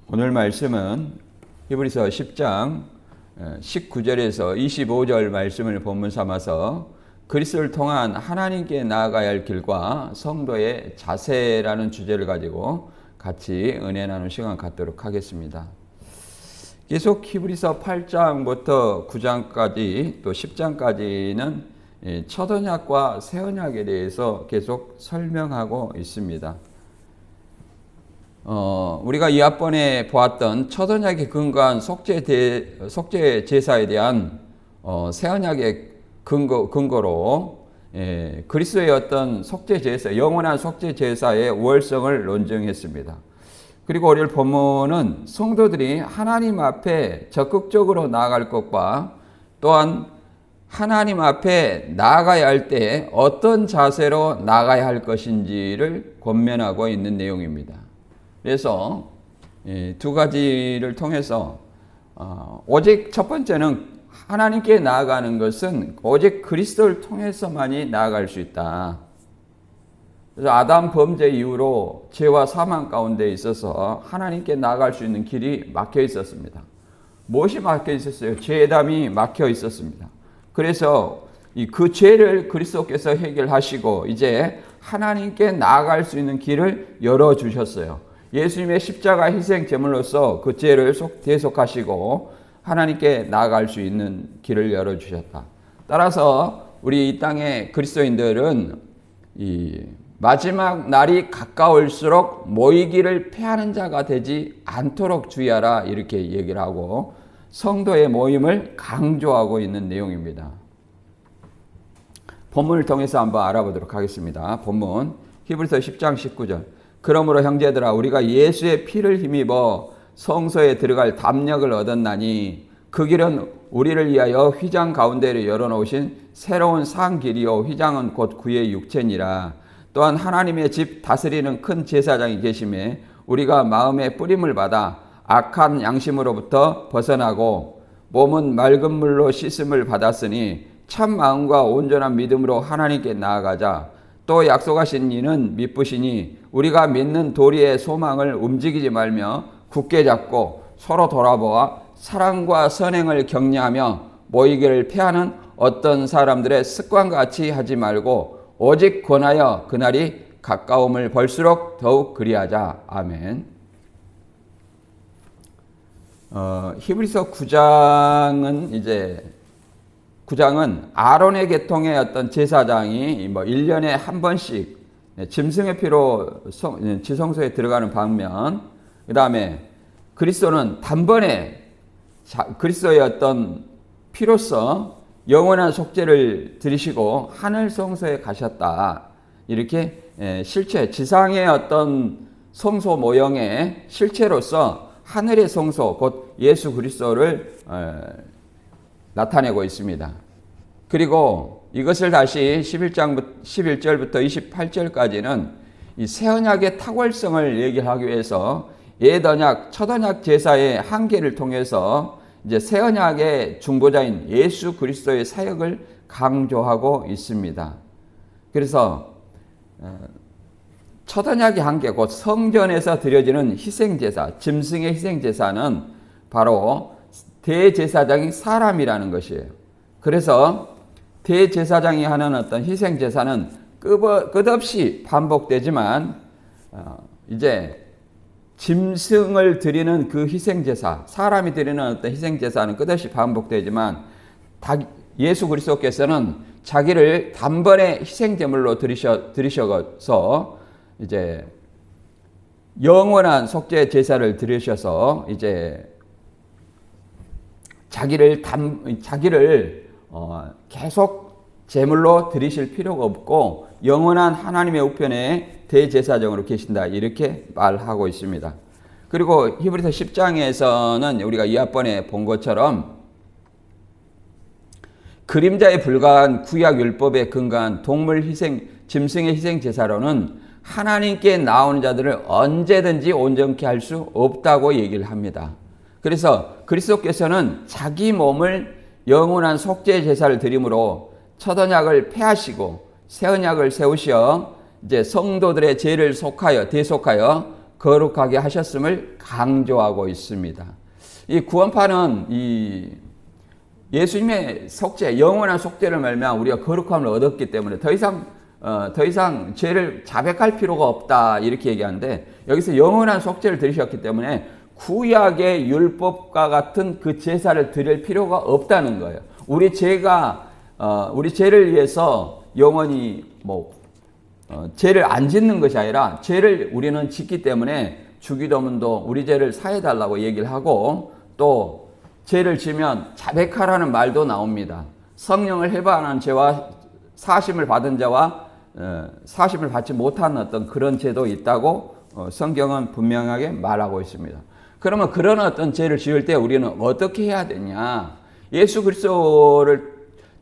오늘 말씀은 히브리서 10장 19절에서 25절 말씀을 본문 삼아서 그리스도를 통한 하나님께 나아가야 할 길과 성도의 자세라는 주제를 가지고 같이 은혜 나누는 시간 갖도록 하겠습니다. 계속 히브리서 8장부터 9장까지 또 10장까지는 첫 언약과 새 언약에 대해서 계속 설명하고 있습니다. 우리가 이 앞번에 보았던 첫 언약에 근거한 속죄 제사에 대한 새 언약의 근거로 그리스도의 어떤 속죄 제사, 영원한 속죄 제사의 우월성을 논증했습니다. 그리고 오늘 본문은 성도들이 하나님 앞에 적극적으로 나아갈 것과 또한 하나님 앞에 나아가야 할 때 어떤 자세로 나아가야 할 것인지를 권면하고 있는 내용입니다. 그래서 두 가지를 통해서 오직 첫 번째는 하나님께 나아가는 것은 오직 그리스도를 통해서만이 나아갈 수 있다. 그래서 아담 범죄 이후로 죄와 사망 가운데 있어서 하나님께 나아갈 수 있는 길이 막혀 있었습니다. 무엇이 막혀 있었어요? 죄담이 막혀 있었습니다. 그래서 그 죄를 그리스도께서 해결하시고 이제 하나님께 나아갈 수 있는 길을 열어주셨어요. 예수님의 십자가 희생 제물로서 그 죄를 대속하시고 하나님께 나아갈 수 있는 길을 열어주셨다. 따라서 우리 이 땅의 그리스도인들은 이 마지막 날이 가까울수록 모이기를 피하는 자가 되지 않도록 주의하라 이렇게 얘기를 하고 성도의 모임을 강조하고 있는 내용입니다. 본문을 통해서 한번 알아보도록 하겠습니다. 본문 히브리서 10장 19절 그러므로 형제들아 우리가 예수의 피를 힘입어 성소에 들어갈 담력을 얻었나니 그 길은 우리를 위하여 휘장 가운데를 열어놓으신 새로운 상 길이요 휘장은 곧 구의 육체니라. 또한 하나님의 집 다스리는 큰 제사장이 계심에 우리가 마음의 뿌림을 받아 악한 양심으로부터 벗어나고 몸은 맑은 물로 씻음을 받았으니 참 마음과 온전한 믿음으로 하나님께 나아가자. 또 약속하신 이는 미쁘시니 우리가 믿는 도리의 소망을 움직이지 말며 굳게 잡고 서로 돌아보아 사랑과 선행을 격려하며 모이기를 피하는 어떤 사람들의 습관같이 하지 말고 오직 권하여 그날이 가까움을 볼수록 더욱 그리하자. 아멘. 히브리서 9장은 아론의 계통의 어떤 제사장이 1년에 한 번씩 짐승의 피로 지성소에 들어가는 방면, 그 다음에 그리스도는 단번에 그리스도의 어떤 피로서 영원한 속죄를 드리시고 하늘 성소에 가셨다. 이렇게 실체, 지상의 어떤 성소 모형의 실체로서 하늘의 성소, 곧 예수 그리스도를 나타내고 있습니다. 그리고 이것을 다시 11절부터 28절까지는 이 새 언약의 탁월성을 얘기하기 위해서 옛 언약, 첫 언약 제사의 한계를 통해서 이제 새 언약의 중보자인 예수 그리스도의 사역을 강조하고 있습니다. 그래서 첫 언약의 한계, 곧 성전에서 드려지는 희생제사, 짐승의 희생제사는 바로 대제사장이 사람이라는 것이에요. 그래서 대제사장이 하는 어떤 희생제사는 끝없이 반복되지만 이제 짐승을 드리는 그 희생제사, 사람이 드리는 어떤 희생제사는 끝없이 반복되지만 예수 그리스도께서는 자기를 단번에 희생제물로 드리셔서 이제 영원한 속죄 제사를 드리셔서 이제 자기를 계속 제물로 드리실 필요가 없고 영원한 하나님의 우편에 대제사장으로 계신다 이렇게 말하고 있습니다. 그리고 히브리서 10장에서는 우리가 이 앞번에 본 것처럼 그림자에 불과한 구약 율법에 근거한 동물 희생, 짐승의 희생 제사로는 하나님께 나오는 자들을 언제든지 온전케 할 수 없다고 얘기를 합니다. 그래서 그리스도께서는 자기 몸을 영원한 속죄 제사를 드림으로 첫 언약을 폐하시고 새 언약을 세우시어 이제 성도들의 죄를 대속하여 거룩하게 하셨음을 강조하고 있습니다. 이 구원파는 이 예수님의 속죄, 영원한 속죄를 말미암아 우리가 거룩함을 얻었기 때문에 더 이상 죄를 자백할 필요가 없다 이렇게 얘기하는데, 여기서 영원한 속죄를 들으셨기 때문에 구약의 율법과 같은 그 제사를 드릴 필요가 없다는 거예요. 우리 죄를 위해서 영원히 죄를 안 짓는 것이 아니라 죄를 우리는 짓기 때문에 주기도문도 우리 죄를 사해달라고 얘기를 하고, 또 죄를 지면 자백하라는 말도 나옵니다. 성령을 해방하는 죄와 사심을 받은 자와 사심을 받지 못한 어떤 그런 죄도 있다고 성경은 분명하게 말하고 있습니다. 그러면 그런 어떤 죄를 지을 때 우리는 어떻게 해야 되냐? 예수 그리스도를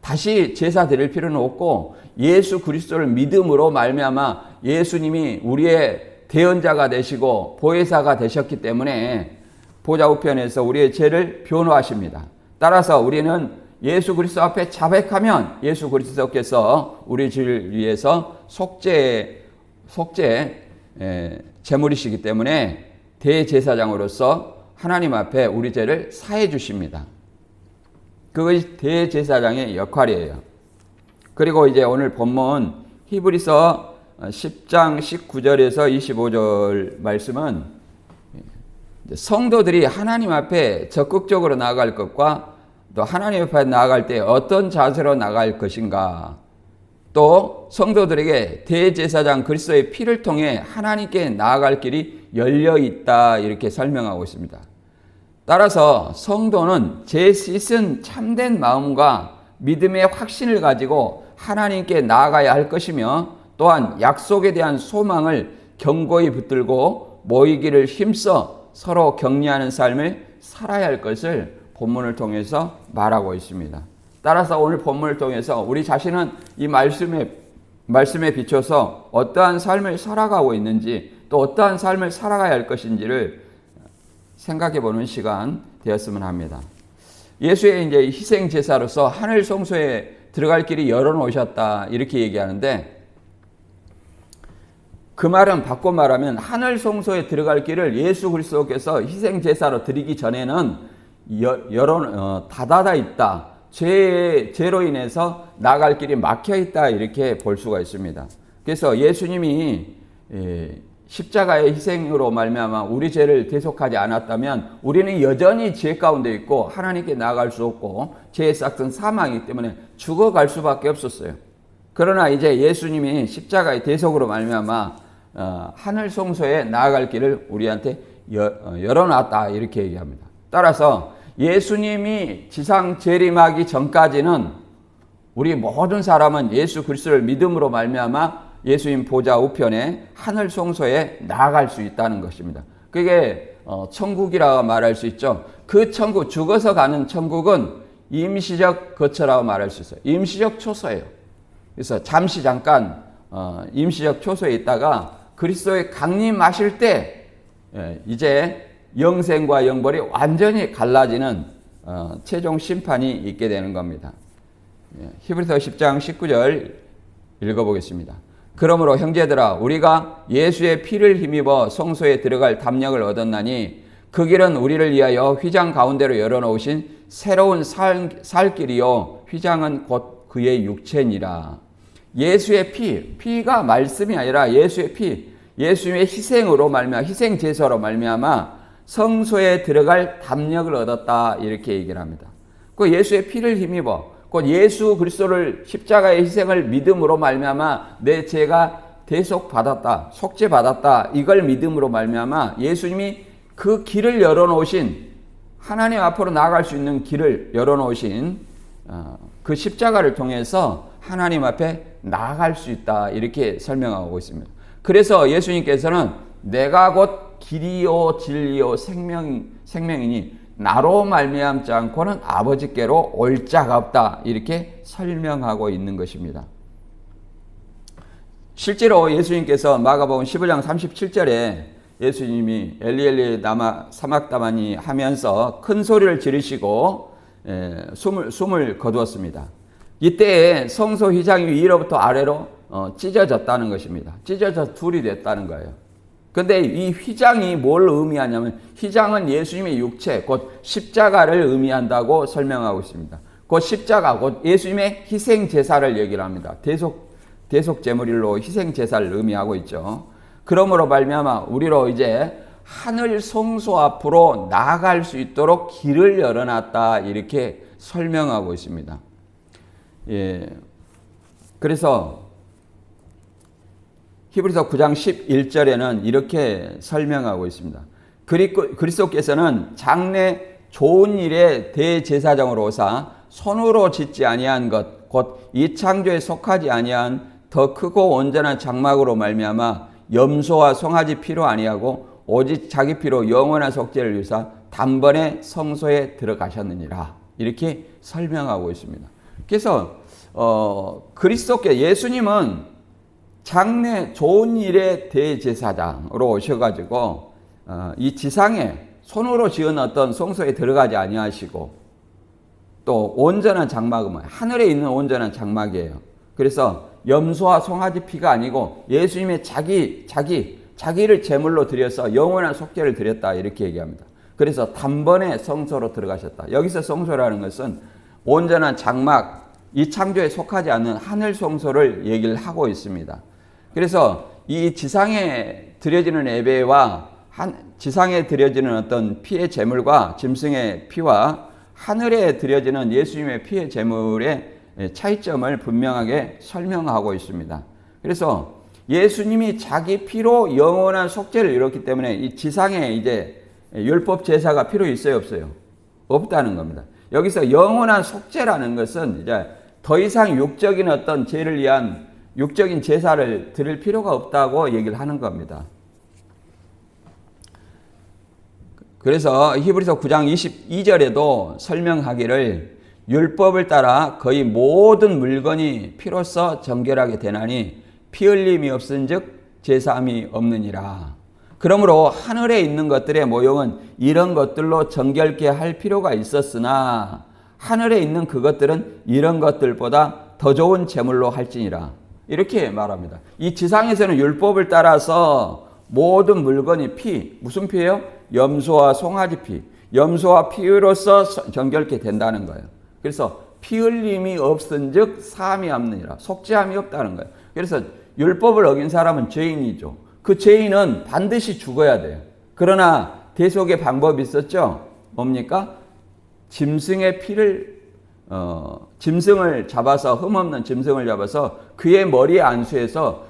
다시 제사 드릴 필요는 없고, 예수 그리스도를 믿음으로 말미암아 예수님이 우리의 대언자가 되시고 보혜사가 되셨기 때문에 보좌 우편에서 우리의 죄를 변호하십니다. 따라서 우리는 예수 그리스도 앞에 자백하면 예수 그리스도께서 우리 죄를 위해서 속죄 제물이시기 때문에 대제사장으로서 하나님 앞에 우리 죄를 사해 주십니다. 그것이 대제사장의 역할이에요. 그리고 이제 오늘 본문 히브리서 10장 19절에서 25절 말씀은 성도들이 하나님 앞에 적극적으로 나아갈 것과 또 하나님 앞에 나아갈 때 어떤 자세로 나아갈 것인가, 또 성도들에게 대제사장 그리스도의 피를 통해 하나님께 나아갈 길이 열려 있다 이렇게 설명하고 있습니다. 따라서 성도는 죄 씻은 참된 마음과 믿음의 확신을 가지고 하나님께 나아가야 할 것이며, 또한 약속에 대한 소망을 견고히 붙들고 모이기를 힘써 서로 격려하는 삶을 살아야 할 것을 본문을 통해서 말하고 있습니다. 따라서 오늘 본문을 통해서 우리 자신은 이 말씀에 비춰서 어떠한 삶을 살아가고 있는지, 또 어떠한 삶을 살아가야 할 것인지를 생각해 보는 시간 되었으면 합니다. 예수의 이제 희생 제사로서 하늘 성소에 들어갈 길이 열어놓으셨다 이렇게 얘기하는데, 그 말은 바꿔 말하면 하늘 성소에 들어갈 길을 예수 그리스도께서 희생 제사로 드리기 전에는 닫아다 있다. 죄로 인해서 나갈 길이 막혀 있다 이렇게 볼 수가 있습니다. 그래서 예수님이 십자가의 희생으로 말미암아 우리 죄를 대속하지 않았다면 우리는 여전히 죄 가운데 있고 하나님께 나아갈 수 없고 죄의 싹은 사망이기 때문에 죽어갈 수밖에 없었어요. 그러나 이제 예수님이 십자가의 대속으로 말미암아 하늘 성소에 나아갈 길을 우리한테 열어놨다 이렇게 얘기합니다. 따라서 예수님이 지상 재림하기 전까지는 우리 모든 사람은 예수 그리스도를 믿음으로 말미암아 예수님 보좌 우편에 하늘 성소에 나아갈 수 있다는 것입니다. 그게 천국이라고 말할 수 있죠. 그 천국, 죽어서 가는 천국은 임시적 거처라고 말할 수 있어요. 임시적 초소예요. 그래서 잠시 잠깐 임시적 초소에 있다가 그리스도의 강림하실 때 이제 영생과 영벌이 완전히 갈라지는 최종 심판이 있게 되는 겁니다. 히브리서 10장 19절 읽어보겠습니다. 그러므로 형제들아 우리가 예수의 피를 힘입어 성소에 들어갈 담력을 얻었나니 그 길은 우리를 위하여 휘장 가운데로 열어놓으신 새로운 살 길이요 휘장은 곧 그의 육체니라. 예수의 피가 말씀이 아니라 예수의 피, 예수님의 희생으로 말미암아 희생 제사로 말미암아 성소에 들어갈 담력을 얻었다 이렇게 얘기를 합니다. 그 예수의 피를 힘입어 곧 예수 그리스도를 십자가의 희생을 믿음으로 말미암아 내 죄가 대속받았다, 속죄받았다 이걸 믿음으로 말미암아 예수님이 그 길을 열어놓으신 하나님 앞으로 나아갈 수 있는 길을 열어놓으신 그 십자가를 통해서 하나님 앞에 나아갈 수 있다 이렇게 설명하고 있습니다. 그래서 예수님께서는 내가 곧 길이요 진리요 생명이니 나로 말미암지 않고는 아버지께로 올 자가 없다 이렇게 설명하고 있는 것입니다. 실제로 예수님께서 마가복음 15장 37절에 예수님이 엘리 라마 사막다마니 하면서 큰 소리를 지르시고 숨을 거두었습니다. 이때에 성소 휘장이 위로부터 아래로 찢어졌다는 것입니다. 찢어져 둘이 됐다는 거예요. 근데 이 휘장이 뭘 의미하냐면 휘장은 예수님의 육체, 곧 십자가를 의미한다고 설명하고 있습니다. 곧 십자가, 곧 예수님의 희생 제사를 얘기를 합니다. 대속 제물일로 희생 제사를 의미하고 있죠. 그러므로 말미암아 우리로 이제 하늘 성소 앞으로 나아갈 수 있도록 길을 열어놨다 이렇게 설명하고 있습니다. 예. 그래서 히브리서 9장 11절에는 이렇게 설명하고 있습니다. 그리스도께서는 장래 좋은 일의 대제사장으로 오사 손으로 짓지 아니한 것, 곧 이 창조에 속하지 아니한 더 크고 온전한 장막으로 말미암아 염소와 송아지 피로 아니하고 오직 자기 피로 영원한 속죄를 위해서 단번에 성소에 들어가셨느니라 이렇게 설명하고 있습니다. 그래서 그리스도께 예수님은 장래 좋은 일의 대제사장으로 오셔가지고 이 지상에 손으로 지은 어떤 성소에 들어가지 아니하시고 또 온전한 장막은 하늘에 있는 온전한 장막이에요. 그래서 염소와 송아지 피가 아니고 예수님의 자기를 제물로 드려서 영원한 속죄를 드렸다 이렇게 얘기합니다. 그래서 단번에 성소로 들어가셨다. 여기서 성소라는 것은 온전한 장막, 이 창조에 속하지 않는 하늘 성소를 얘기를 하고 있습니다. 그래서 이 지상에 드려지는 예배와 지상에 드려지는 어떤 피의 제물과 짐승의 피와 하늘에 드려지는 예수님의 피의 제물의 차이점을 분명하게 설명하고 있습니다. 그래서 예수님이 자기 피로 영원한 속죄를 이뤘기 때문에 이 지상에 이제 율법 제사가 필요 있어요, 없어요? 없다는 겁니다. 여기서 영원한 속죄라는 것은 이제 더 이상 육적인 어떤 죄를 위한 육적인 제사를 드릴 필요가 없다고 얘기를 하는 겁니다. 그래서 히브리서 9장 22절에도 설명하기를 율법을 따라 거의 모든 물건이 피로써 정결하게 되나니 피 흘림이 없은즉 제사함이 없느니라. 그러므로 하늘에 있는 것들의 모형은 이런 것들로 정결케 할 필요가 있었으나 하늘에 있는 그것들은 이런 것들보다 더 좋은 제물로 할지니라. 이렇게 말합니다. 이 지상에서는 율법을 따라서 모든 물건이 피, 무슨 피예요? 염소와 송아지 피, 염소와 피로서 정결케 된다는 거예요. 그래서 피 흘림이 없은즉 사함이 없느니라. 속죄함이 없다는 거예요. 그래서 율법을 어긴 사람은 죄인이죠. 그 죄인은 반드시 죽어야 돼요. 그러나 대속의 방법이 있었죠. 뭡니까? 짐승의 피를 짐승을 잡아서 흠없는 짐승을 잡아서 그의 머리에 안수해서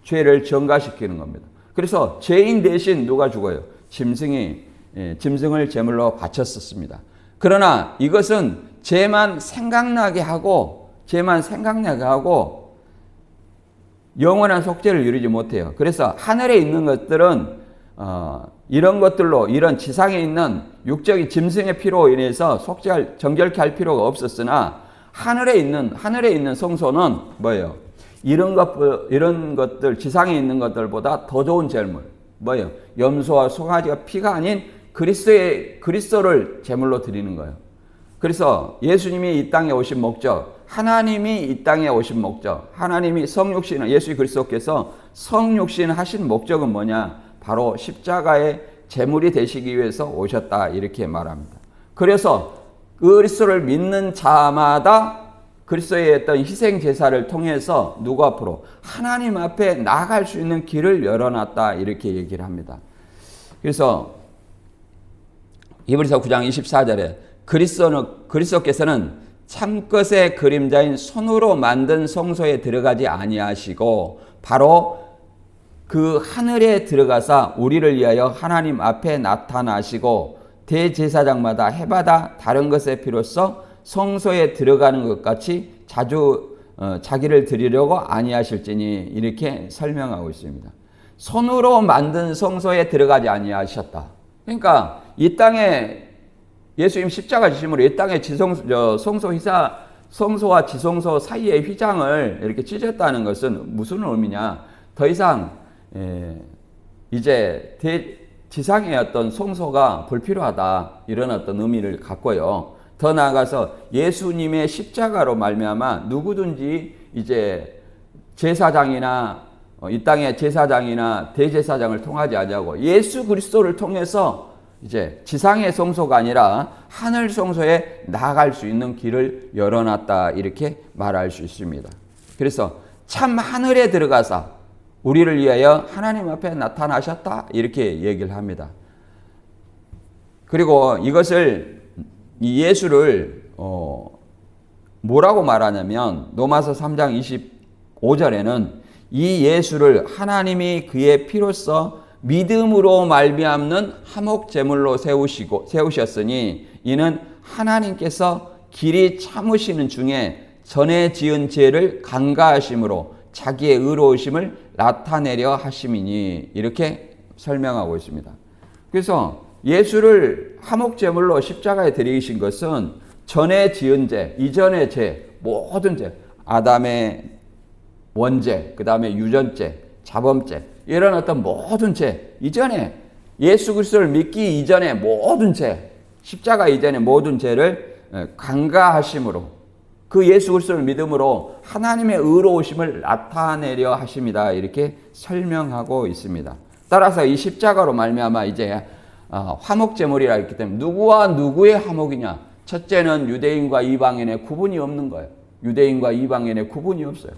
죄를 전가시키는 겁니다. 그래서 죄인 대신 누가 죽어요? 짐승을 제물로 바쳤었습니다. 그러나 이것은 죄만 생각나게 하고 영원한 속죄를 이루지 못해요. 그래서 하늘에 있는 것들은 이런 것들로 이런 지상에 있는 육적인 짐승의 피로 인해서 정결케 할 필요가 없었으나 하늘에 있는 성소는 뭐예요? 이런 것들 지상에 있는 것들보다 더 좋은 제물 뭐예요? 염소와 송아지가 피가 아닌 그리스도를 제물로 드리는 거예요. 그래서 예수님이 이 땅에 오신 목적, 하나님이 이 땅에 오신 목적, 하나님이 성육신, 예수 그리스도께서 성육신 하신 목적은 뭐냐? 바로 십자가의 제물이 되시기 위해서 오셨다 이렇게 말합니다. 그래서 그리스도를 믿는 자마다 그리스도의 어떤 희생 제사를 통해서 누구 앞으로? 하나님 앞에 나아갈 수 있는 길을 열어놨다 이렇게 얘기를 합니다. 그래서 히브리서 9장 24절에 그리스도께서는 참것의 그림자인 손으로 만든 성소에 들어가지 아니하시고 바로 그 하늘에 들어가사 우리를 위하여 하나님 앞에 나타나시고 대제사장마다 해마다 다른 것의 피로써 성소에 들어가는 것 같이 자주 자기를 드리려고 아니하실지니 이렇게 설명하고 있습니다. 손으로 만든 성소에 들어가지 아니하셨다. 그러니까 이 땅에 예수님 십자가 지심으로 이 땅에 성소와 지성소 사이의 휘장을 이렇게 찢었다는 것은 무슨 의미냐? 더 이상 이제 지상의 어떤 성소가 불필요하다 이런 어떤 의미를 갖고요. 더 나아가서 예수님의 십자가로 말미암아 누구든지 이제 제사장이나 이 땅의 제사장이나 대제사장을 통하지 아니하고 예수 그리스도를 통해서 이제 지상의 성소가 아니라 하늘 성소에 나아갈 수 있는 길을 열어놨다 이렇게 말할 수 있습니다. 그래서 참 하늘에 들어가서 우리를 위하여 하나님 앞에 나타나셨다 이렇게 얘기를 합니다. 그리고 이것을 이 예수를 뭐라고 말하냐면 로마서 3장 25절에는 이 예수를 하나님이 그의 피로써 믿음으로 말미암는 화목 제물로 세우셨으니 이는 하나님께서 길이 참으시는 중에 전에 지은 죄를 간과하심으로 자기의 의로우심을 나타내려 하심이니 이렇게 설명하고 있습니다. 그래서 예수를 화목 제물로 십자가에 드리신 것은 전에 지은 죄, 이전의 죄, 모든 죄, 아담의 원죄, 그 다음에 유전죄, 자범죄 이런 어떤 모든 죄, 이전에 예수 그리스도를 믿기 이전의 모든 죄, 십자가 이전의 모든 죄를 간과하심으로 그 예수 그리스도를 믿음으로 하나님의 의로우심을 나타내려 하심이다 이렇게 설명하고 있습니다. 따라서 이 십자가로 말미암아 이제 화목 제물이라 했기 때문에 누구와 누구의 화목이냐? 첫째는 유대인과 이방인의 구분이 없는 거예요. 유대인과 이방인의 구분이 없어요.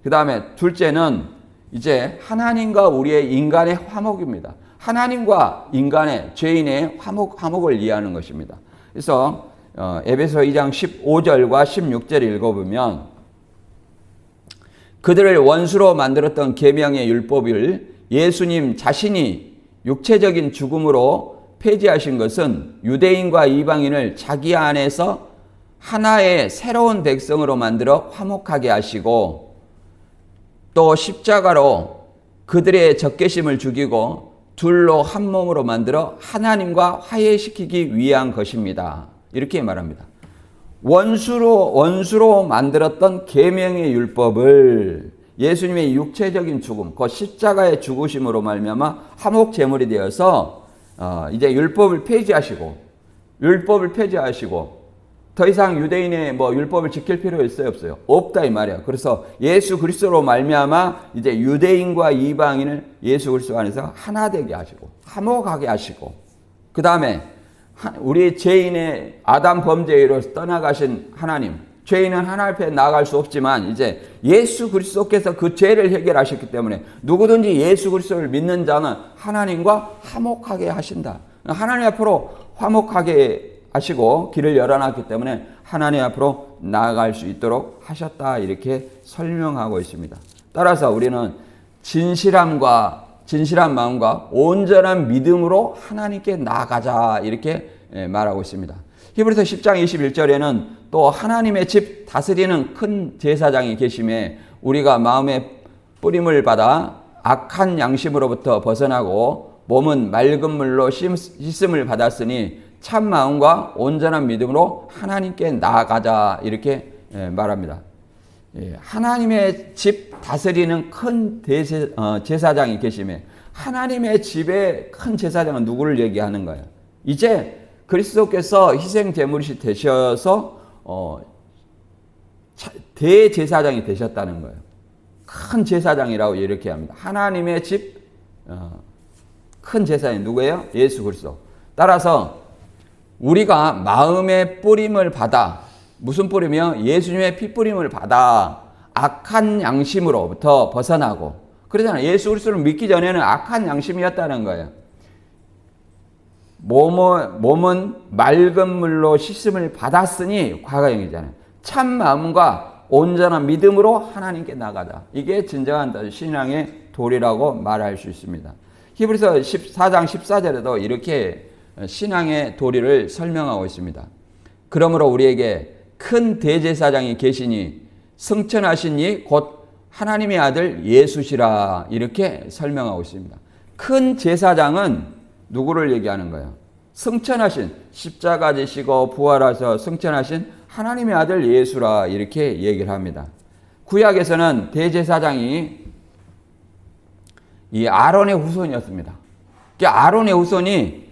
그 다음에 둘째는 이제 하나님과 우리의 인간의 화목입니다. 하나님과 인간의 죄인의 화목을 이해하는 것입니다. 그래서 에베소 2장 15절과 16절 읽어보면 그들을 원수로 만들었던 계명의 율법을 예수님 자신이 육체적인 죽음으로 폐지하신 것은 유대인과 이방인을 자기 안에서 하나의 새로운 백성으로 만들어 화목하게 하시고 또 십자가로 그들의 적개심을 죽이고 둘로 한 몸으로 만들어 하나님과 화해시키기 위한 것입니다. 이렇게 말합니다. 원수로 만들었던 계명의 율법을 예수님의 육체적인 죽음, 그 십자가의 죽으심으로 말미암아 화목 제물이 되어서 이제 율법을 폐지하시고 더 이상 유대인의 율법을 지킬 필요 있어요, 없어요? 없다 이 말이야. 그래서 예수 그리스도로 말미암아 이제 유대인과 이방인을 예수 그리스도 안에서 하나 되게 하시고 화목하게 하시고 그 다음에 우리 죄인의 아담 범죄로 떠나가신 하나님, 죄인은 하나님 앞에 나아갈 수 없지만 이제 예수 그리스도께서 그 죄를 해결하셨기 때문에 누구든지 예수 그리스도를 믿는 자는 하나님과 화목하게 하신다. 하나님 앞으로 화목하게 하시고 길을 열어놨기 때문에 하나님 앞으로 나아갈 수 있도록 하셨다 이렇게 설명하고 있습니다. 따라서 우리는 진실한 마음과 온전한 믿음으로 하나님께 나아가자 이렇게 말하고 있습니다. 히브리서 10장 21절에는 또 하나님의 집 다스리는 큰 제사장이 계심에 우리가 마음의 뿌림을 받아 악한 양심으로부터 벗어나고 몸은 맑은 물로 씻음을 받았으니 참 마음과 온전한 믿음으로 하나님께 나아가자 이렇게 말합니다. 하나님의 집 다스리는 큰 제사장이 계심에 하나님의 집의 큰 제사장은 누구를 얘기하는 거예요? 이제 그리스도께서 희생 제물이 되셔서 대제사장이 되셨다는 거예요. 큰 제사장이라고 이렇게 합니다. 하나님의 집 큰 제사장이 누구예요? 예수 그리스도. 따라서 우리가 마음의 뿌림을 받아 무슨 뿌림이요? 예수님의 피 뿌림을 받아 악한 양심으로부터 벗어나고 그러잖아요. 예수 그리스도를 믿기 전에는 악한 양심이었다는 거예요. 몸은 맑은 물로 씻음을 받았으니 과거형이잖아요. 참 마음과 온전한 믿음으로 하나님께 나가자. 이게 진정한 신앙의 도리라고 말할 수 있습니다. 히브리서 14장 14절에도 이렇게 신앙의 도리를 설명하고 있습니다. 그러므로 우리에게 큰 대제사장이 계시니 승천하신 이 곧 하나님의 아들 예수시라 이렇게 설명하고 있습니다. 큰 제사장은 누구를 얘기하는 거예요? 승천하신 십자가 지시고 부활하셔 승천하신 하나님의 아들 예수라 이렇게 얘기를 합니다. 구약에서는 대제사장이 이 아론의 후손이었습니다. 아론의 후손이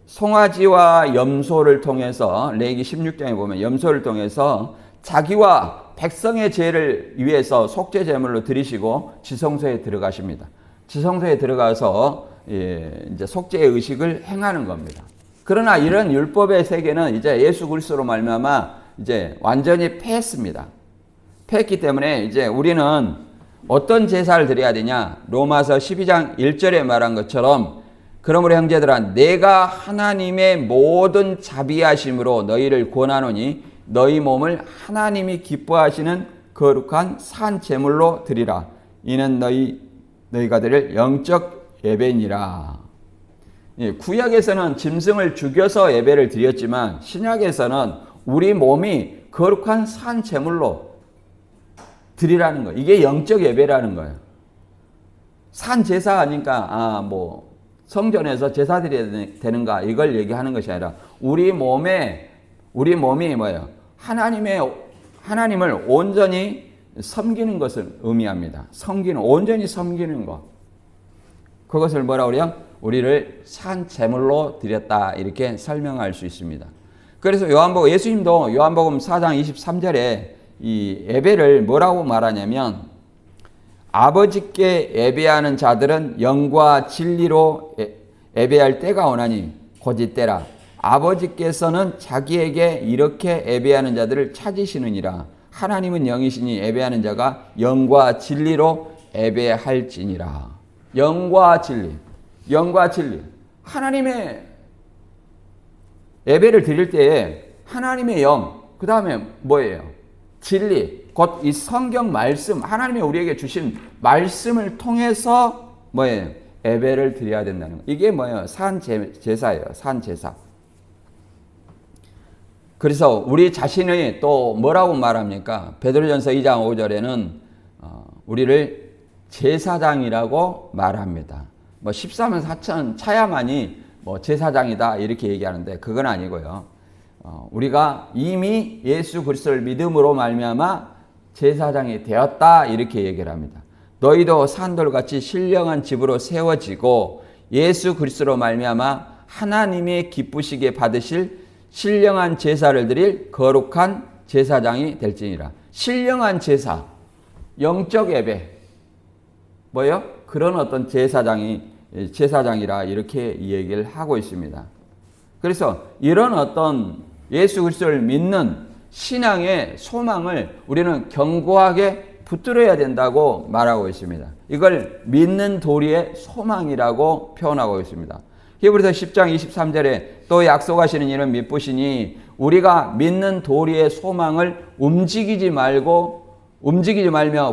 송아지와 염소를 통해서 레위기 16장에 보면 염소를 통해서 자기와 백성의 죄를 위해서 속죄 제물로 드리시고 지성소에 들어가십니다. 지성소에 들어가서 이제 속죄의 의식을 행하는 겁니다. 그러나 이런 율법의 세계는 이제 예수 그리스도로 말미암아 이제 완전히 패했습니다. 패했기 때문에 이제 우리는 어떤 제사를 드려야 되냐? 로마서 12장 1절에 말한 것처럼 그러므로 형제들아 내가 하나님의 모든 자비하심으로 너희를 권하노니 너희 몸을 하나님이 기뻐하시는 거룩한 산 제물로 드리라. 이는 너희가 드릴 영적 예배니라. 구약에서는 짐승을 죽여서 예배를 드렸지만 신약에서는 우리 몸이 거룩한 산 제물로 드리라는 거예요. 이게 영적 예배라는 거예요. 산 제사 하니까 성전에서 제사 드려야 되는가 이걸 얘기하는 것이 아니라 우리 몸이 뭐예요? 하나님을 온전히 섬기는 것을 의미합니다. 온전히 섬기는 것. 그것을 뭐라고 그래요? 우리를 산 제물로 드렸다 이렇게 설명할 수 있습니다. 그래서 예수님도 요한복음 4장 23절에 이 예배를 뭐라고 말하냐면 아버지께 예배하는 자들은 영과 진리로 예배할 때가 오나니 곧 이때라. 아버지께서는 자기에게 이렇게 예배하는 자들을 찾으시느니라. 하나님은 영이시니 예배하는 자가 영과 진리로 예배할지니라. 영과 진리. 하나님의 예배를 드릴 때에 하나님의 영, 그 다음에 뭐예요? 진리. 곧 이 성경 말씀, 하나님이 우리에게 주신 말씀을 통해서 뭐예요? 예배를 드려야 된다는 거. 이게 뭐예요? 산제사예요. 산제사. 그래서 우리 자신의 또 뭐라고 말합니까? 베드로전서 2장 5절에는 우리를 제사장이라고 말합니다. 14만 4천 차야만이 제사장이다 이렇게 얘기하는데 그건 아니고요. 우리가 이미 예수 그리스도를 믿음으로 말미암아 제사장이 되었다 이렇게 얘기를 합니다. 너희도 산돌같이 신령한 집으로 세워지고 예수 그리스도로 말미암아 하나님이 기쁘시게 받으실 신령한 제사를 드릴 거룩한 제사장이 될지니라. 신령한 제사, 영적 예배, 뭐요? 그런 어떤 제사장이라 이렇게 얘기를 하고 있습니다. 그래서 이런 어떤 예수 그리스도를 믿는 신앙의 소망을 우리는 견고하게 붙들어야 된다고 말하고 있습니다. 이걸 믿는 도리의 소망이라고 표현하고 있습니다. 히브리서 10장 23절에 또 약속하시는 이는 미쁘시니 우리가 믿는 도리의 소망을 움직이지 말며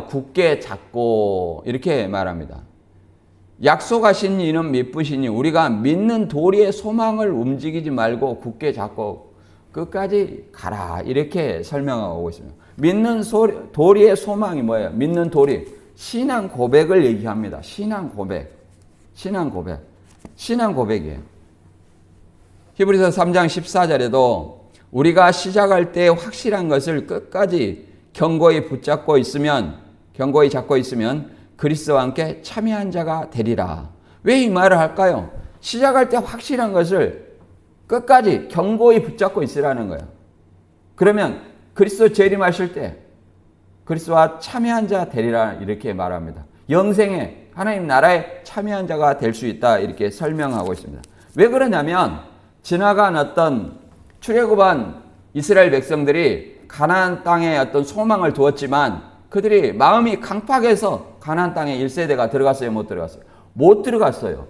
굳게 잡고 이렇게 말합니다. 약속하신 이는 미쁘시니 우리가 믿는 도리의 소망을 움직이지 말고 굳게 잡고 끝까지 가라 이렇게 설명하고 있습니다. 믿는 도리의 소망이 뭐예요? 믿는 도리, 신앙 고백을 얘기합니다. 신앙 고백이에요. 히브리서 3장 14절에도 우리가 시작할 때 확실한 것을 끝까지 견고히 잡고 있으면 그리스도와 함께 참여한 자가 되리라. 왜 이 말을 할까요? 시작할 때 확실한 것을 끝까지 견고히 붙잡고 있으라는 거예요. 그러면 그리스도 재림하실 때 그리스도와 참여한 자 되리라 이렇게 말합니다. 영생에 하나님 나라에 참여한 자가 될 수 있다 이렇게 설명하고 있습니다. 왜 그러냐면 지나간 어떤 출애굽한 이스라엘 백성들이 가나안 땅에 어떤 소망을 두었지만 그들이 마음이 강팍해서 가나안 땅에 1세대가 들어갔어요? 못 들어갔어요? 못 들어갔어요.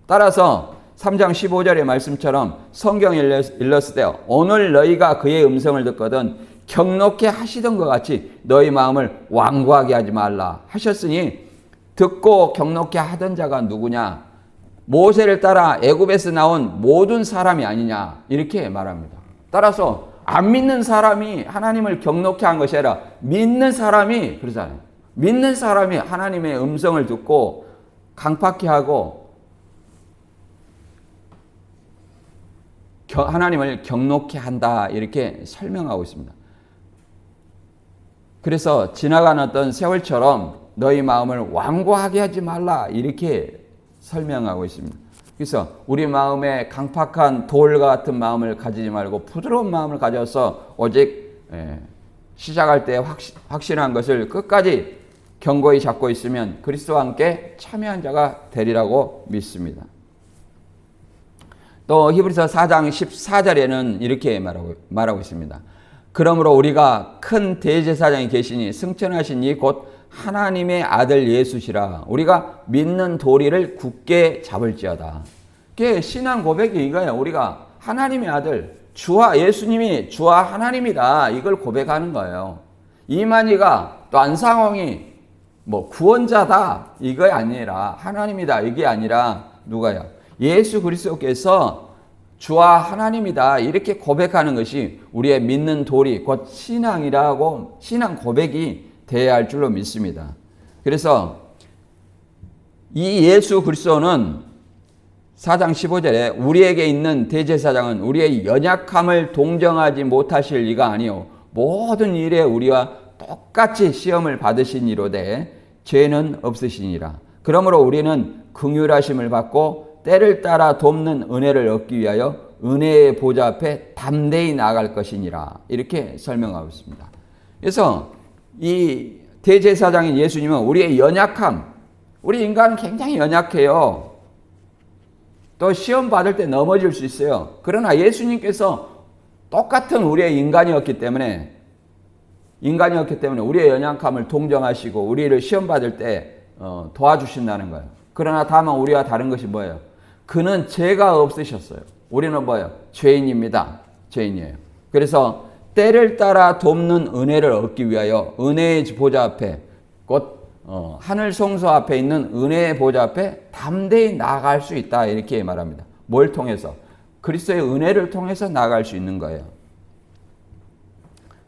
따라서 3장 15절의 말씀처럼 성경에 일렀을 때 오늘 너희가 그의 음성을 듣거든 경록케 하시던 것 같이 너희 마음을 완고하게 하지 말라 하셨으니 듣고 경록케 하던 자가 누구냐? 모세를 따라 애굽에서 나온 모든 사람이 아니냐 이렇게 말합니다. 따라서 안 믿는 사람이 하나님을 경록케 한 것이 아니라 믿는 사람이 그러잖아요. 믿는 사람이 하나님의 음성을 듣고 강팍케 하고 하나님을 경록케 한다 이렇게 설명하고 있습니다. 그래서 지나간 어떤 세월처럼 너희 마음을 완고하게 하지 말라 이렇게 설명하고 있습니다. 그래서 우리 마음에 강팍한 돌 같은 마음을 가지지 말고 부드러운 마음을 가져서 오직 시작할 때 확신한 것을 끝까지 견고히 잡고 있으면 그리스도와 함께 참여한 자가 되리라고 믿습니다. 또 히브리서 4장 14절에는 이렇게 말하고 있습니다. 그러므로 우리가 큰 대제사장이 계시니 승천하신 이 곧 하나님의 아들 예수시라. 우리가 믿는 도리를 굳게 잡을지어다. 그게 신앙 고백이 이거예요. 우리가 하나님의 아들, 예수님이 주와 하나님이다. 이걸 고백하는 거예요. 이만희가 또 안상홍이 구원자다. 이거 아니라 하나님이다. 이게 아니라 누가요? 예수 그리스도께서 주와 하나님이다. 이렇게 고백하는 것이 우리의 믿는 도리, 곧 신앙이라고 신앙 고백이 되어야 할 줄로 믿습니다. 그래서 이 예수 그리스도는 4장 15절에 우리에게 있는 대제사장은 우리의 연약함을 동정하지 못하실 이가 아니요 모든 일에 우리와 똑같이 시험을 받으신 이로되 죄는 없으시니라. 그러므로 우리는 긍휼하심을 받고 때를 따라 돕는 은혜를 얻기 위하여 은혜의 보좌 앞에 담대히 나아갈 것이니라. 이렇게 설명하고 있습니다. 그래서 이 대제사장인 예수님은 우리의 연약함, 우리 인간은 굉장히 연약해요. 또 시험 받을 때 넘어질 수 있어요. 그러나 예수님께서 똑같은 우리의 인간이었기 때문에 우리의 연약함을 동정하시고 우리를 시험 받을 때 도와주신다는 거예요. 그러나 다만 우리와 다른 것이 뭐예요? 그는 죄가 없으셨어요. 우리는 뭐예요? 죄인입니다. 죄인이에요. 그래서 때를 따라 돕는 은혜를 얻기 위하여 은혜의 보좌 앞에 곧 하늘 성소 앞에 있는 은혜의 보좌 앞에 담대히 나아갈 수 있다. 이렇게 말합니다. 뭘 통해서? 그리스도의 은혜를 통해서 나아갈 수 있는 거예요.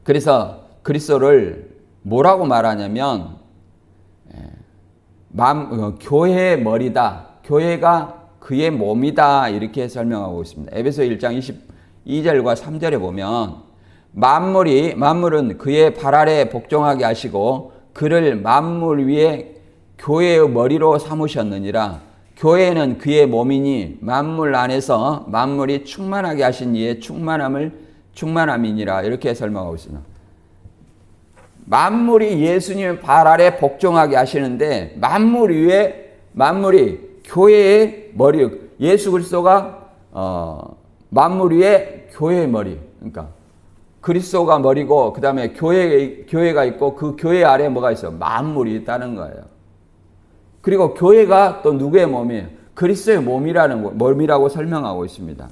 그래서 그리스도를 뭐라고 말하냐면 교회의 머리다. 교회가 그의 몸이다. 이렇게 설명하고 있습니다. 에베소 1장 22절과 3절에 보면 만물은 그의 발 아래 복종하게 하시고 그를 만물 위에 교회의 머리로 삼으셨느니라. 교회는 그의 몸이니 만물 안에서 만물이 충만하게 하신 이의 충만함이니라. 이렇게 설명하고 있습니다. 만물이 예수님 발 아래 복종하게 하시는데 만물이 교회의 머리, 예수 그리스도가 만물 위에 교회의 머리. 그러니까 그리스도가 머리고 그다음에 교회가 있고 그 교회 아래에 뭐가 있어요? 만물이 있다는 거예요. 그리고 교회가 또 누구의 몸이에요? 그리스도의 몸이라고 설명하고 있습니다.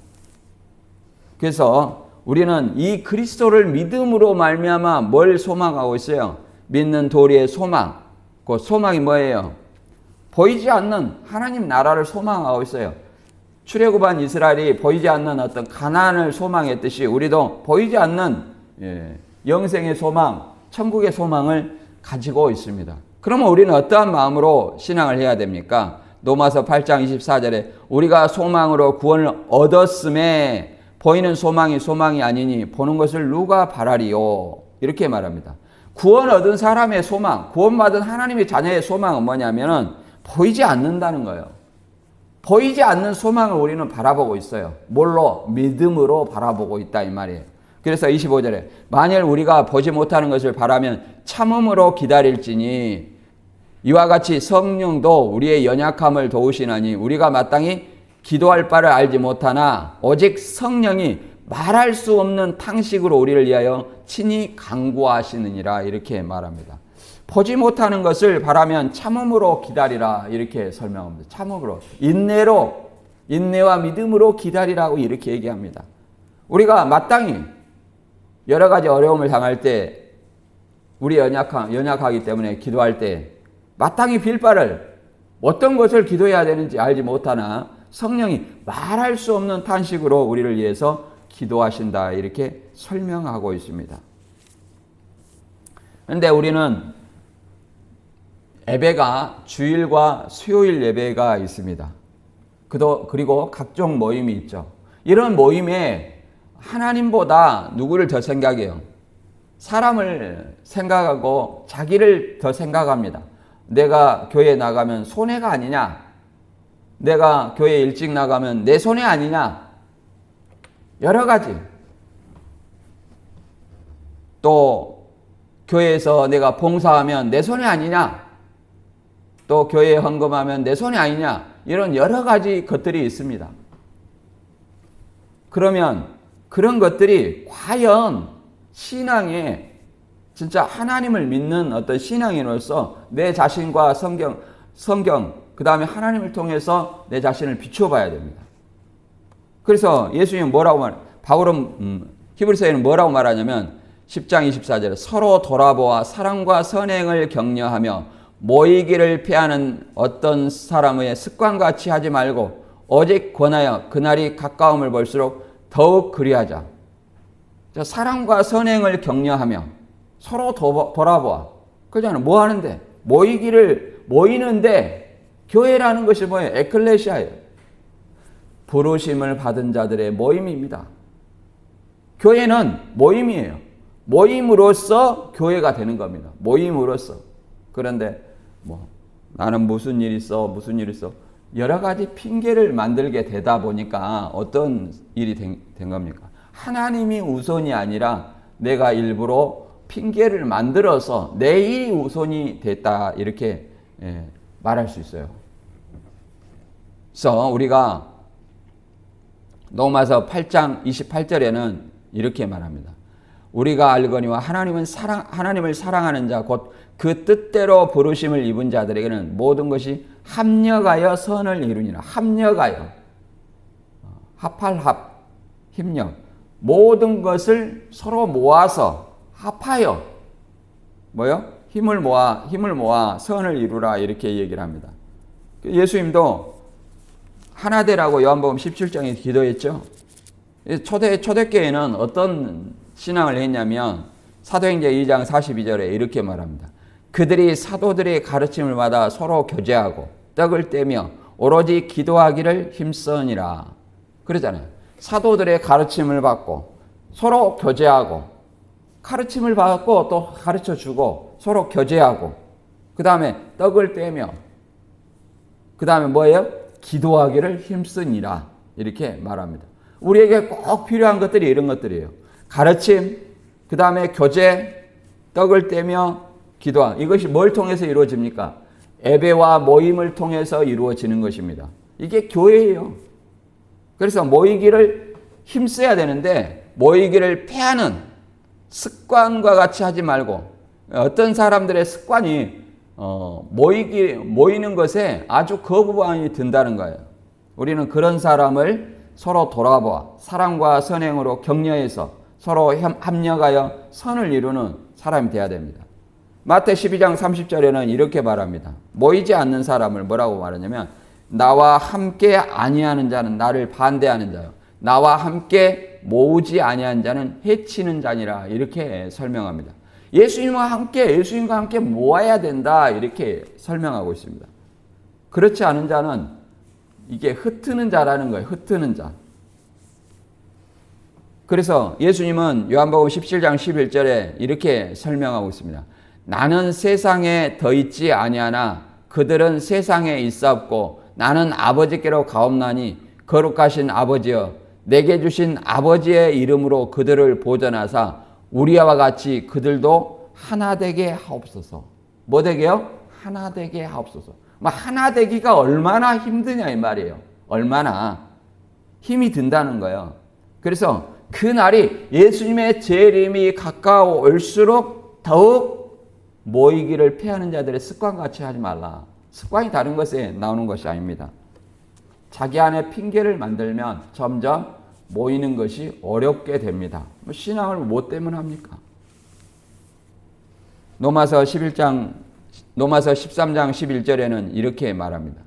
그래서 우리는 이 그리스도를 믿음으로 말미암아 뭘 소망하고 있어요? 믿는 도리의 소망. 그 소망이 뭐예요? 보이지 않는 하나님 나라를 소망하고 있어요. 출애굽한 이스라엘이 보이지 않는 어떤 가나안을 소망했듯이 우리도 보이지 않는 영생의 소망, 천국의 소망을 가지고 있습니다. 그러면 우리는 어떠한 마음으로 신앙을 해야 됩니까? 로마서 8장 24절에 우리가 소망으로 구원을 얻었음에 보이는 소망이 아니니 보는 것을 누가 바라리요? 이렇게 말합니다. 구원 얻은 사람의 소망, 구원받은 하나님의 자녀의 소망은 뭐냐면은 보이지 않는다는 거예요. 보이지 않는 소망을 우리는 바라보고 있어요. 뭘로? 믿음으로 바라보고 있다 이 말이에요. 그래서 25절에 만일 우리가 보지 못하는 것을 바라면 참음으로 기다릴지니 이와 같이 성령도 우리의 연약함을 도우시나니 우리가 마땅히 기도할 바를 알지 못하나 오직 성령이 말할 수 없는 탕식으로 우리를 위하여 친히 간구하시느니라. 이렇게 말합니다. 보지 못하는 것을 바라면 참음으로 기다리라. 이렇게 설명합니다. 참음으로, 인내와 믿음으로 기다리라고 이렇게 얘기합니다. 우리가 마땅히 여러 가지 어려움을 당할 때 우리 연약하기 때문에 기도할 때 마땅히 빌 바를 어떤 것을 기도해야 되는지 알지 못하나 성령이 말할 수 없는 탄식으로 우리를 위해서 기도하신다. 이렇게 설명하고 있습니다. 그런데 우리는 예배가 주일과 수요일 예배가 있습니다. 그리고 각종 모임이 있죠. 이런 모임에 하나님보다 누구를 더 생각해요? 사람을 생각하고 자기를 더 생각합니다. 내가 교회에 나가면 손해가 아니냐? 내가 교회 일찍 나가면 내 손해 아니냐? 여러 가지. 또 교회에서 내가 봉사하면 내 손이 아니냐? 또 교회에 헌금하면 내 손이 아니냐? 이런 여러 가지 것들이 있습니다. 그러면 그런 것들이 과연 신앙에 진짜 하나님을 믿는 어떤 신앙인으로서 내 자신과 성경 그 다음에 하나님을 통해서 내 자신을 비추어 봐야 됩니다. 그래서 예수님은 바울은 히브리서에는 뭐라고 말하냐면 10장 24절에 서로 돌아보아 사랑과 선행을 격려하며 모이기를 피하는 어떤 사람의 습관같이 하지 말고 오직 권하여 그날이 가까움을 볼수록 더욱 그리하자. 사랑과 선행을 격려하며 서로 돌아보아. 그잖아요. 뭐 하는데? 모이는데 교회라는 것이 뭐예요? 에클레시아예요. 부르심을 받은 자들의 모임입니다. 교회는 모임이에요. 모임으로써 교회가 되는 겁니다. 모임으로써. 그런데 나는 무슨 일 있어 여러 가지 핑계를 만들게 되다 보니까 어떤 일이 된 겁니까? 하나님이 우선이 아니라 내가 일부러 핑계를 만들어서 내 일이 우선이 됐다 이렇게 말할 수 있어요. 그래서 우리가 로마서 8장 28절에는 이렇게 말합니다. 우리가 알거니와 하나님을 사랑하는 자 곧 그 뜻대로 부르심을 입은 자들에게는 모든 것이 합력하여 선을 이루니라. 합력하여 협력 모든 것을 서로 모아서 합하여 힘을 모아 선을 이루라 이렇게 얘기를 합니다. 예수님도 하나 되라고 요한복음 17장에 기도했죠. 초대교회는 어떤 신앙을 했냐면 사도행전 2장 42절에 이렇게 말합니다. 그들이 사도들의 가르침을 받아 서로 교제하고 떡을 떼며 오로지 기도하기를 힘쓰니라. 그러잖아요. 사도들의 가르침을 받고 서로 교제하고 가르침을 받고 또 가르쳐주고 서로 교제하고 그 다음에 떡을 떼며 그 다음에 뭐예요? 기도하기를 힘쓰니라 이렇게 말합니다. 우리에게 꼭 필요한 것들이 이런 것들이에요. 가르침, 그 다음에 교제, 떡을 떼며 기도하기. 이것이 뭘 통해서 이루어집니까? 예배와 모임을 통해서 이루어지는 것입니다. 이게 교회예요. 그래서 모이기를 힘써야 되는데 모이기를 패하는 습관과 같이 하지 말고 어떤 사람들의 습관이 모이는 것에 아주 거부감이 든다는 거예요. 우리는 그런 사람을 서로 돌아보아 사랑과 선행으로 격려해서 서로 합력하여 선을 이루는 사람이 되어야 됩니다. 마태 12장 30절에는 이렇게 말합니다. 모이지 않는 사람을 뭐라고 말하냐면 나와 함께 아니하는 자는 나를 반대하는 자요. 나와 함께 모으지 아니한 자는 해치는 자니라 이렇게 설명합니다. 예수님과 함께 모아야 된다 이렇게 설명하고 있습니다. 그렇지 않은 자는 이게 흩트는 자라는 거예요. 흩트는 자. 그래서 예수님은 요한복음 17장 11절에 이렇게 설명하고 있습니다. 나는 세상에 더 있지 아니하나 그들은 세상에 있사옵고 나는 아버지께로 가옵나니 거룩하신 아버지여 내게 주신 아버지의 이름으로 그들을 보전하사 우리와 같이 그들도 하나 되게 하옵소서. 뭐 되게요? 하나 되게 하옵소서. 하나 되기가 얼마나 힘드냐 이 말이에요. 얼마나 힘이 든다는 거예요. 그래서 그 날이 예수님의 재림이 가까워올수록 더욱 모이기를 피하는 자들의 습관같이 하지 말라. 습관이 다른 것에 나오는 것이 아닙니다. 자기 안에 핑계를 만들면 점점 모이는 것이 어렵게 됩니다. 신앙을 뭐 때문에 합니까? 로마서 13장 11절에는 이렇게 말합니다.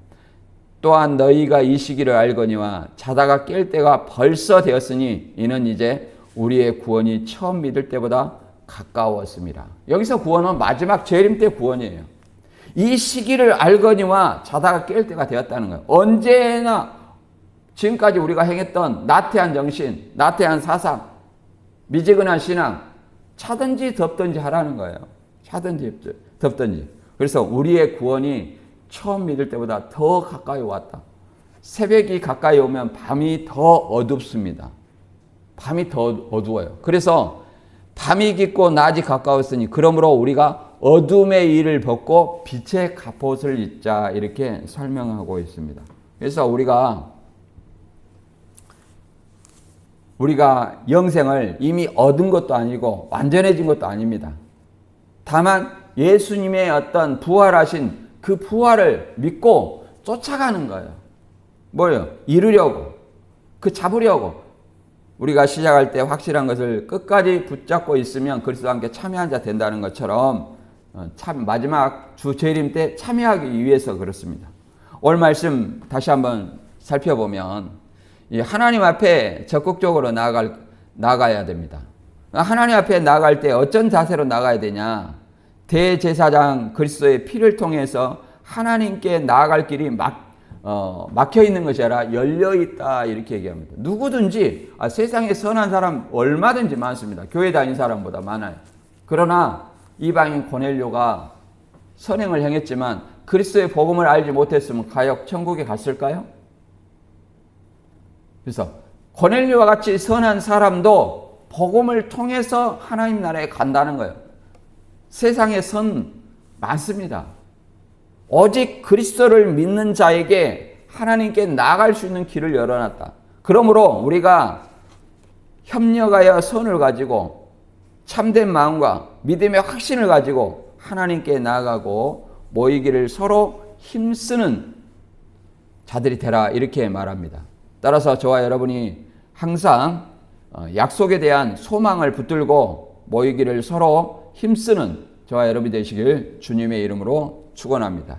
또한 너희가 이 시기를 알거니와 자다가 깰 때가 벌써 되었으니 이는 이제 우리의 구원이 처음 믿을 때보다 가까웠습니다. 여기서 구원은 마지막 재림 때 구원이에요. 이 시기를 알거니와 자다가 깰 때가 되었다는 거예요. 언제나 지금까지 우리가 행했던 나태한 정신, 나태한 사상, 미지근한 신앙 차든지 덮든지 하라는 거예요. 차든지 덮든지. 그래서 우리의 구원이 처음 믿을 때보다 더 가까이 왔다. 새벽이 가까이 오면 밤이 더 어둡습니다. 밤이 더 어두워요. 그래서 밤이 깊고 낮이 가까웠으니 그러므로 우리가 어둠의 일을 벗고 빛의 갑옷을 입자 이렇게 설명하고 있습니다. 그래서 우리가 영생을 이미 얻은 것도 아니고 완전해진 것도 아닙니다. 다만 예수님의 어떤 부활하신 그 부활을 믿고 쫓아가는 거예요. 뭐예요? 이루려고, 잡으려고. 우리가 시작할 때 확실한 것을 끝까지 붙잡고 있으면 그리스도와 함께 참여한 자 된다는 것처럼 마지막 주 재림 때 참여하기 위해서 그렇습니다. 오늘 말씀 다시 한번 살펴보면 하나님 앞에 적극적으로 나가야 됩니다. 하나님 앞에 나갈 때 어떤 자세로 나가야 되냐? 대제사장 그리스도의 피를 통해서 하나님께 나아갈 길이 막혀 있는 것이 아니라 열려 있다 이렇게 얘기합니다. 누구든지 세상에 선한 사람 얼마든지 많습니다. 교회 다닌 사람보다 많아요. 그러나 이방인 고넬료가 선행을 행했지만 그리스도의 복음을 알지 못했으면 과연 천국에 갔을까요? 그래서 고넬료와 같이 선한 사람도 복음을 통해서 하나님 나라에 간다는 거예요. 세상에 선 많습니다. 오직 그리스도를 믿는 자에게 하나님께 나아갈 수 있는 길을 열어놨다. 그러므로 우리가 협력하여 선을 가지고 참된 마음과 믿음의 확신을 가지고 하나님께 나아가고 모이기를 서로 힘쓰는 자들이 되라 이렇게 말합니다. 따라서 저와 여러분이 항상 약속에 대한 소망을 붙들고 모이기를 서로 힘쓰는 저와 여러분이 되시길 주님의 이름으로 축원합니다.